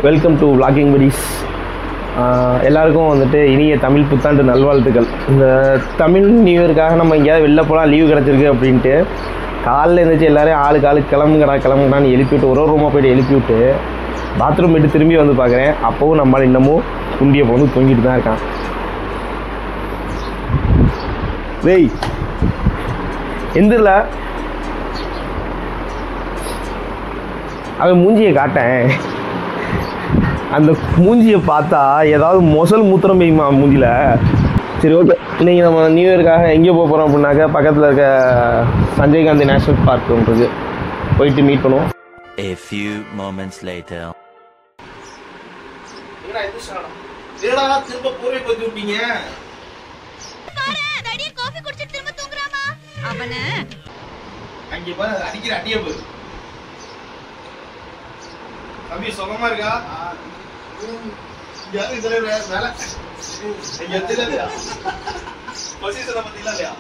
Welcome to vlogging buddies. எல்லாருக்கும் வந்துட்டு இனிய தமிழ் புத்தாண்டு நல்வாழ்த்துக்கள். இந்த தமிழ் நியூ இயருக்காக நம்ம எங்கேயாவது வெளில போகலாம், லீவு கிடச்சிருக்கு அப்படின்ட்டு காலையில் எழுந்திரிச்சு எல்லோரும் ஆளுக்கு கிளம்புங்கடான்னு எழுப்பி விட்டு ஒரு ரூமாக போய்ட்டு எழுப்பி விட்டு பாத்ரூம் போய்ட்டு திரும்பி வந்து பார்க்குறேன். அப்போவும் நம்மளால் இன்னமும் குண்டியை போந்து தூங்கிட்டு தான் இருக்கான். வெய் எந்திரல அவன் மூஞ்சியை காட்டேன். அந்த மூஞ்சியை பார்த்தா ஏதாவது மொசல் மூத்திரம் பெய்யுமா மூஞ்சியில். சரி ஓகே, இன்றைக்கி நம்ம நியூ இயருக்காக எங்கே போக போகிறோம் அப்படின்னாக்கா பக்கத்தில் இருக்க சஞ்சய் காந்தி நேஷ்னல் பார்க் ஒன்றுக்கு போயிட்டு மீட் பண்ணுவோம். A few moments later. திரும்ப போரை பத்தி விட்டீங்க. காபி குடிச்சிட்டு திரும்ப தூங்குறாமா அவன அங்க பாரு அடிக்கிற அடியே பாரு. தம்பி சுகமா இருக்கா? யாரு இதல வேலை இங்க தெரியலையா? பொசிஷனை பத்தி இல்லையா?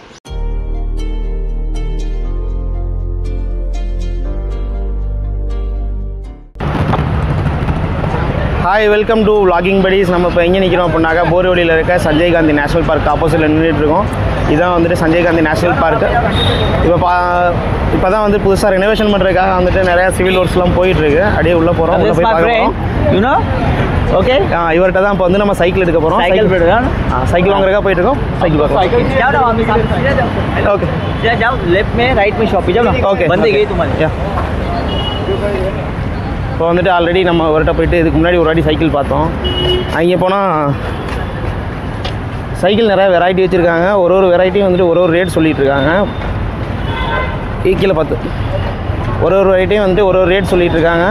Hi, welcome to vlogging buddies. நம்ம இப்போ எங்கே நிற்கிறோம் அப்படின்னாக்கா போர்வெளியில் இருக்க சஞ்சய் காந்தி நேஷ்னல் பார்க் ஆப்போசிட்டில் நின்றுட்டுருக்கோம். இதுதான் வந்துட்டு சஞ்சய் காந்தி நேஷ்னல் பார்க்கு. இப்போ தான் வந்து புதுசாக ரெனோவேஷன் பண்ணுறதுக்காக வந்துட்டு நிறையா சிவில் ஒர்க்ஸ்லாம் போயிட்டுருக்கு. அப்படியே உள்ளே போகிறோம், உள்ளே போய் பார்க்குறோம். ஓகே, இவர்கிட்ட தான் இப்போ வந்து நம்ம சைக்கிள் எடுக்க போகிறோம். சைக்கிள் வாங்குறதுக்காக போயிட்டுருக்கோம். சைக்கிள் பார்க்கலாம். ஓகே, लेफ्ट में राइट में शॉप जाओ. ஓகே बंदे गई तुम्हारे. இப்போ வந்துட்டு ஆல்ரெடி நம்ம ஒருகிட்ட போயிட்டு இதுக்கு முன்னாடி ஒரு வாட்டி சைக்கிள் பார்த்தோம். அங்கே போனால் சைக்கிள் நிறையா வெரைட்டி வச்சுருக்காங்க. ஒரு வெரைட்டியும் வந்துட்டு ஒரு ரேட் சொல்லிகிட்டு இருக்காங்க. கீழே பார்த்து ஒரு வெரைட்டியும் வந்துட்டு ஒரு ரேட் சொல்லிகிட்டு இருக்காங்க.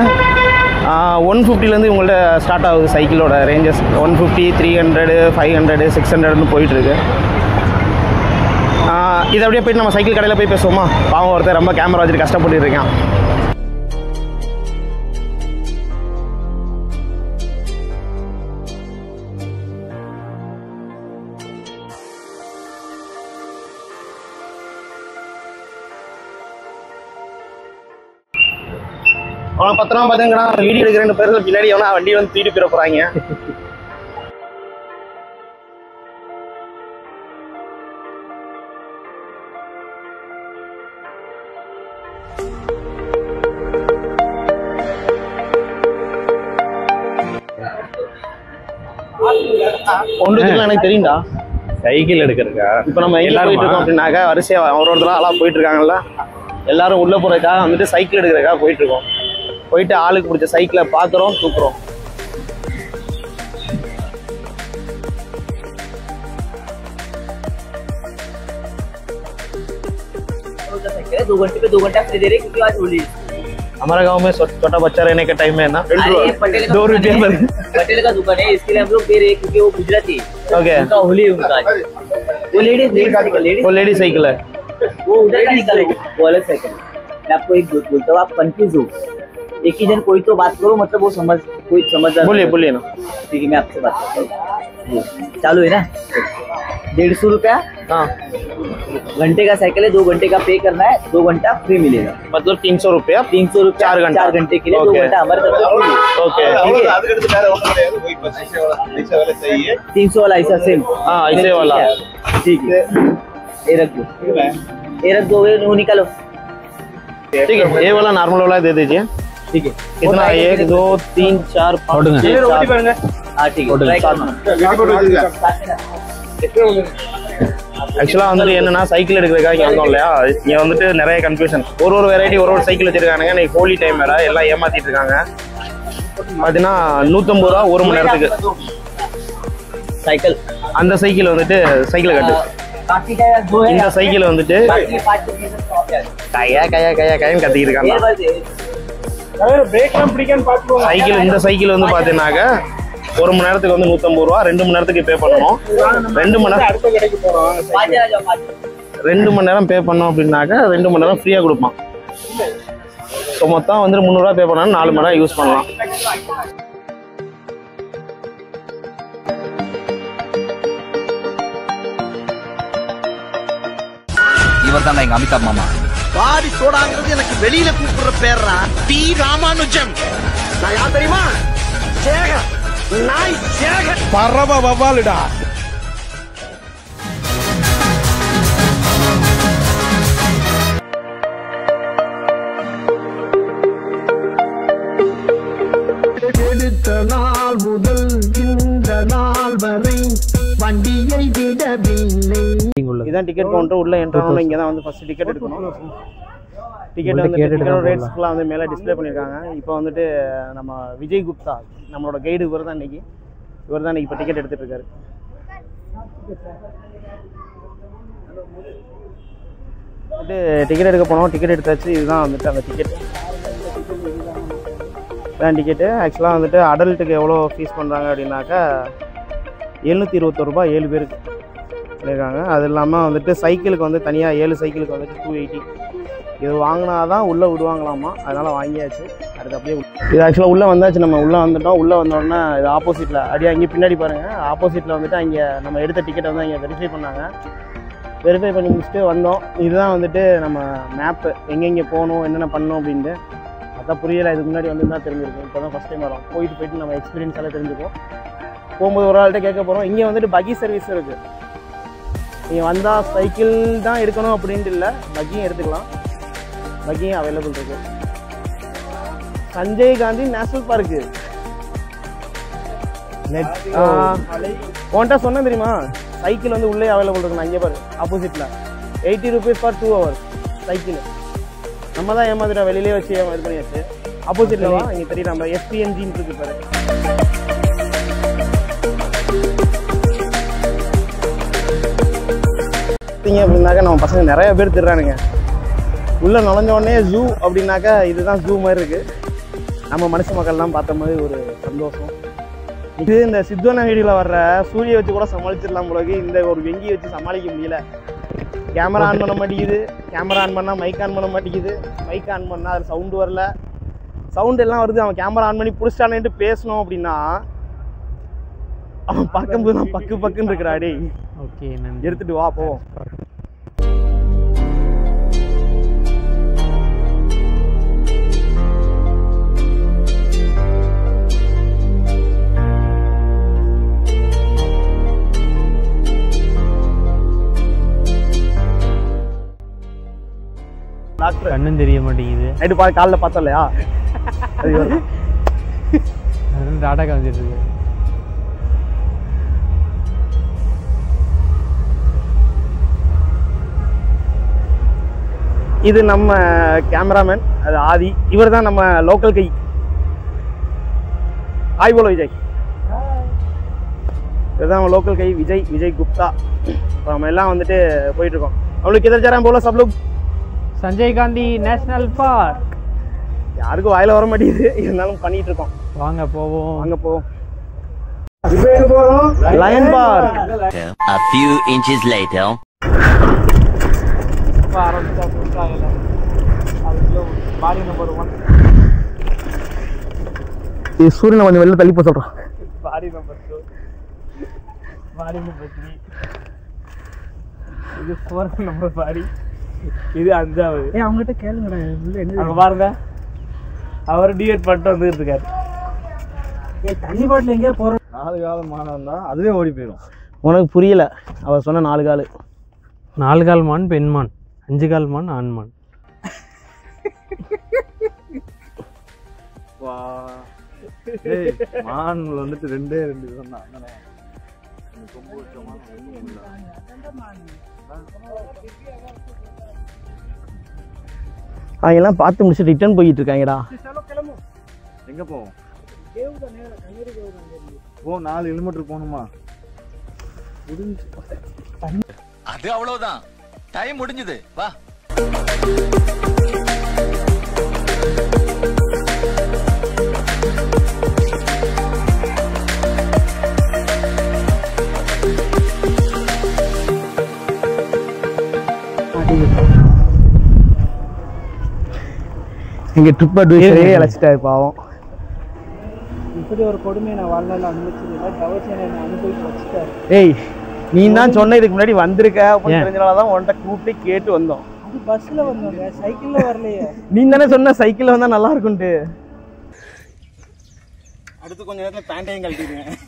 150லேருந்து இவங்கள்ட்ட ஸ்டார்ட் ஆகுது சைக்கிளோட ரேஞ்சஸ். 150, 300, 500, 600ன்னு போயிட்டுருக்கு. இதை அப்படியே போய்ட்டு நம்ம சைக்கிள் கடையில் போய் பேசுவோமா? பாவம் ஒருத்தர் ரொம்ப கேமரா வச்சுட்டு கஷ்டப்பட்டு இருக்கான். அவனை பத்திரமா பார்த்தீங்கன்னா வீடியோ எடுக்கிறேன் பேர் பின்னாடி அவனா வண்டி வந்து தூக்கிட்டு போயிட போகிறாங்க. ஒன்றுக்குலாம் எனக்கு தெரியும்டா சைக்கிள் எடுக்கிறதுக்கா. இப்போ நம்ம எல்லாம் போயிட்டு இருக்கோம் அப்படின்னாக்கா வரிசையாக ஒருத்தர் ஆளாக போயிட்டு இருக்காங்கல்ல, எல்லாரும் உள்ளே போகிறதுக்காக வந்துட்டு சைக்கிள் எடுக்கிறதுக்காக போயிட்டு இருக்கோம். போயிட்டு ஆளுக்கு பிடிச்ச சைக்கிளை பார்க்குறோம், தூக்குறோம். दो घंटे पे 2 घंटा फ्री दे रहे क्योंकि आज होली. हमारा गांव में छोटा बच्चा रहने का टाइम है ना, 2 रुपये पर पटेल का दुकान है, इसके लिए हम लोग दे रहे क्योंकि वो गुजराती है. ओके, उनका होली है उनका. वो लेडीज साइकिल है, वो उधर का निकालेगा, वो अलग साइकिल. मैं आपको एक बात बोलता हूँ, आप कंफ्यूज हो. एक ही जन कोई तो बात करो, मतलब वो कोई समझदार. बोलिए ना. ठीक है, मैं आपसे बात करता हूँ. चालू है ना? 150 रुपया. हाँ, घंटे का साइकिल है, 2 घंटे का पे करना है, 2 घंटा फ्री मिलेगा. मतलब 300 रुपया 4 घंटे के लिए 2 घंटा हमारे तरफ से फ्री. ओके, 300 वाला ऐसा सेम. हाँ, ऐसे वाला ठीक है. ये रख दो, वो निकालो. ठीक है, ये वाला नॉर्मल वाला दे दीजिए. ठीक है, कितना? 1 2 3 4 5 6 7. हाँ ठीक है. ஆக்சுவலாக வந்துட்டு என்னன்னா சைக்கிள் எடுக்கிறதுக்காக இங்கே வந்தோம் இல்லையா, இங்கே வந்துட்டு நிறைய கன்ஃபியூஷன். ஒரு வெரைட்டி ஒரு சைக்கிள் வச்சிருக்கானுங்க. இன்னைக்கு ஹோலி டைம் வேற, எல்லாம் ஏமாத்திட்டு இருக்காங்க. பார்த்தீங்கன்னா 150 ரூபா 1 மணி நேரத்துக்கு சைக்கிள். அந்த சைக்கிள் வந்துட்டு சைக்கிளை கட்டு. இந்த சைக்கிள் வந்துட்டு கையான்னு கத்திக்கிட்டு இருக்காங்க. சைக்கிள் இந்த சைக்கிள் வந்து பார்த்தீங்கன்னாக்க 1 மணி நேரத்துக்கு வந்து 150 ரூபா, 2 மணி நேரத்துக்கு பே பண்ணணும். 2 மணி நேரம் பே பண்ணோம் அப்படின்னாக்க 2 மணி நேரம் ஃப்ரீயாக கொடுப்பான். ஸோ மொத்தம் வந்து 300 ரூபா பே பண்ணாலும் 4 மணி நேரம் யூஸ் பண்ணலாம். இவர் தான் எங்க அமிதாப் மாமா. பாடி சோடாங்கிறது எனக்கு வெளியில கூப்பிடுற பேர்ரா டி ராமானுஜம். நான் யார் தெரியுமா? பரவ வவாலுடா. எடுத்த நாள் முதல் இந்த நாள் வரை வண்டியை விடவில்லை. இதான் டிக்கெட் கவுண்டர். உள்ள என்ட்ரானோட இங்கே தான் வந்து ஃபர்ஸ்ட் டிக்கெட் எடுக்கணும். டிக்கெட் வந்து டிக்கெட்டோட ரேட்ஸ்லாம் வந்து மேலே டிஸ்பிளே பண்ணியிருக்காங்க. இப்போ வந்துட்டு நம்ம விஜய் குப்தா நம்மளோட கைடு இவர் தான் இன்னைக்கு இப்போ டிக்கெட் எடுத்துகிட்டு இருக்காரு. வந்துட்டு டிக்கெட் எடுக்க போனோம். டிக்கெட் எடுத்தாச்சு. இதுதான் வந்துட்டு அந்த டிக்கெட் தான் டிக்கெட்டு. ஆக்சுவலாக வந்துட்டு அடல்ட்டுக்கு எவ்வளோ ஃபீஸ் பண்ணுறாங்க அப்படின்னாக்கா 721 ரூபா 7 பேருக்கு பண்ணியிருக்காங்க. அது இல்லாமல் வந்துட்டு சைக்கிளுக்கு வந்து தனியாக 7 சைக்கிளுக்கு வந்துட்டு 280. இது வாங்கினா தான் உள்ளே விடுவாங்களாமா. அதனால் வாங்கியாச்சு. அடுத்து அப்படியே இது ஆக்சுவலாக உள்ளே வந்தாச்சு. நம்ம உள்ளே வந்துட்டோம். உள்ளே வந்தோடனே இது ஆப்போசிட்டில் அப்படியே அங்கே பின்னாடி பாருங்கள். ஆப்போசிட்டில் வந்துட்டு அங்கே நம்ம எடுத்த டிக்கெட்டை வந்து அங்கே வெரிஃபை பண்ணாங்க. வெரிஃபை பண்ணி முடிச்சுட்டு வந்தோம். இதுதான் வந்துட்டு நம்ம மேப்பு, எங்கெங்கே போகணும் என்னென்ன பண்ணணும் அப்படின்ட்டு. அதான் புரியலை. இதுக்கு முன்னாடி வந்து தான் தெரிஞ்சிருக்கும். இப்போ தான் ஃபஸ்ட் டைம் வரோம். போயிட்டு நம்ம எக்ஸ்பீரியன்ஸ் எல்லாம் தெரிஞ்சுப்போம். போகும்போது ஒரு ஆள்கிட்ட கேட்க போகிறோம். இங்கே வந்துட்டு பக்கி சர்வீஸ் இருக்குது. நீங்கள் வந்தால் சைக்கிள் தான் எடுக்கணும் அப்படின்ட்டு இல்லை, பக்கியும் எடுத்துக்கலாம். பக்கியும் அவைலபிள் இருக்கு. சஞ்சய் காந்தி நேஷனல் பார்க்கு உன்கிட்ட சொன்னேன் தெரியுமா? சைக்கிள் வந்து உள்ளே அவைலபிள் இருக்கு. அங்கே பாரு ஆப்போசிட்டில் 80 rupees for 2 hours சைக்கிள். நம்ம தான் ஏமாத்திட்டோம். வெளியிலே வச்சு இது பண்ணியாச்சு. ஆப்போசிட்டில் தான் இங்கே தெரியும். நம்ம எஸ்பிஎன்ஜின்னு இருக்கு பாரு. அப்படின்னாக்கா நம்ம பசங்க நிறைய பேர் திடுறானுங்க. உள்ளே நுழைஞ்ச உடனே ஜூ அப்படின்னாக்கா இதுதான் ஜூ மாதிரி இருக்குது. நம்ம மனுஷ மக்கள்லாம் பார்த்த மாதிரி ஒரு சந்தோஷம். இது இந்த சித்வன வீடியோவில் வர்ற சூரிய வச்சு கூட சமாளிச்சிடலாம் போலக்கு. இந்த ஒரு வெங்கி வச்சு சமாளிக்க முடியல. கேமரா ஆன் பண்ண மாட்டேங்குது. கேமரா ஆன் பண்ணால் மைக் ஆன் பண்ண மாட்டேங்குது. மைக் ஆன் பண்ணால் அது சவுண்டு வரல. சவுண்டு எல்லாம் வருது. அவன் கேமரா ஆன் பண்ணி பிடிச்சிட்டானேன்ட்டு பேசணும் அப்படின்னா அவன் பார்க்கும்போது நான் பக்குன்னு இருக்கிறாடே. ஓகே, எடுத்துட்டு வா போ. கண்ணும் தெரிய மாட்டேங்குது. நைட்டு காலைல பார்த்தோம் இல்லையா? டாடா காமிச்சிட்டு இருக்கு. இது நம்ம கேமராமேன், அது ஆதி. இவர் தான் நம்ம லோக்கல் கை. ஹாய் போலோ விஜய். இதுதான் நம்ம லோக்கல் கை விஜய் குப்தா. இப்போ நம்ம எல்லாம் வந்துட்டு போயிட்டு இருக்கோம். அவங்களுக்கு किधर जा रहे हैं बोलो सब लोग? Sanjay Gandhi national park. யாருக்கும் வாயில வர மாட்டேங்குது. இருந்தாலும் பண்ணிட்டு இருக்கோம். வாங்க போவோம். Lion park. A few inches later. சூரியனை கொஞ்சம் வெளில தள்ளி போக சொல்றோம். பாடி நம்பர் 2, பாடி நம்பர் 3, இது 4th நம்பர் பாடி, இது 5வது. அவங்ககிட்ட கேளுங்கடா. அங்க பாருங்க, அவர் டிஎட் பண்ணிட்டு வந்துட்டு இருக்காரு. தண்ணி பாட்டில் எங்கேயா போற 4 கால் மானம் தான், அதுவே ஓடி போயிடும். உனக்கு புரியல. அவர் சொன்ன 4 கால். 4 கால் மான் பெண்மான், 5 கால் மான் ஆண்மான். வா மான்ல வந்துட்டு 2 சொன்னான். அவங்கெல்லாம் பார்த்து முடிச்சுட்டு ரிட்டர்ன் போயிட்டு இருக்காங்கடா. எங்க போவோம்? போ 4 கிலோமீட்டர் போகணுமா? அது அவ்வளவுதான், டைம் முடிஞ்சது. வா. எங்க ட்ரிப் அட்வைசரே அழைச்சிட்டாரு பாவம். இப்படி ஒரு கொடுமையை நான் வாழ்நாள் அனுபவிச்சதில்லை. தவச்சனை அனுபவிச்சு வச்சுட்டாரு. ஏய், நீ தான் சொன்ன இதுக்கு முன்னாடி வந்திருக்க அப்படின்னு தெரிஞ்சனால தான் உன்கிட்ட கூப்பிட்டு கேட்டு வந்தோம். அது பஸ்ல வந்தோங்க, சைக்கிள்ல வரலையே. நீ தானே சொன்ன சைக்கிள்ல வந்தா நல்லா இருக்கும்ட்டு. அடுத்து கொஞ்ச நேரத்தில் பேண்ட்டையும் கழட்டிடுவேன்.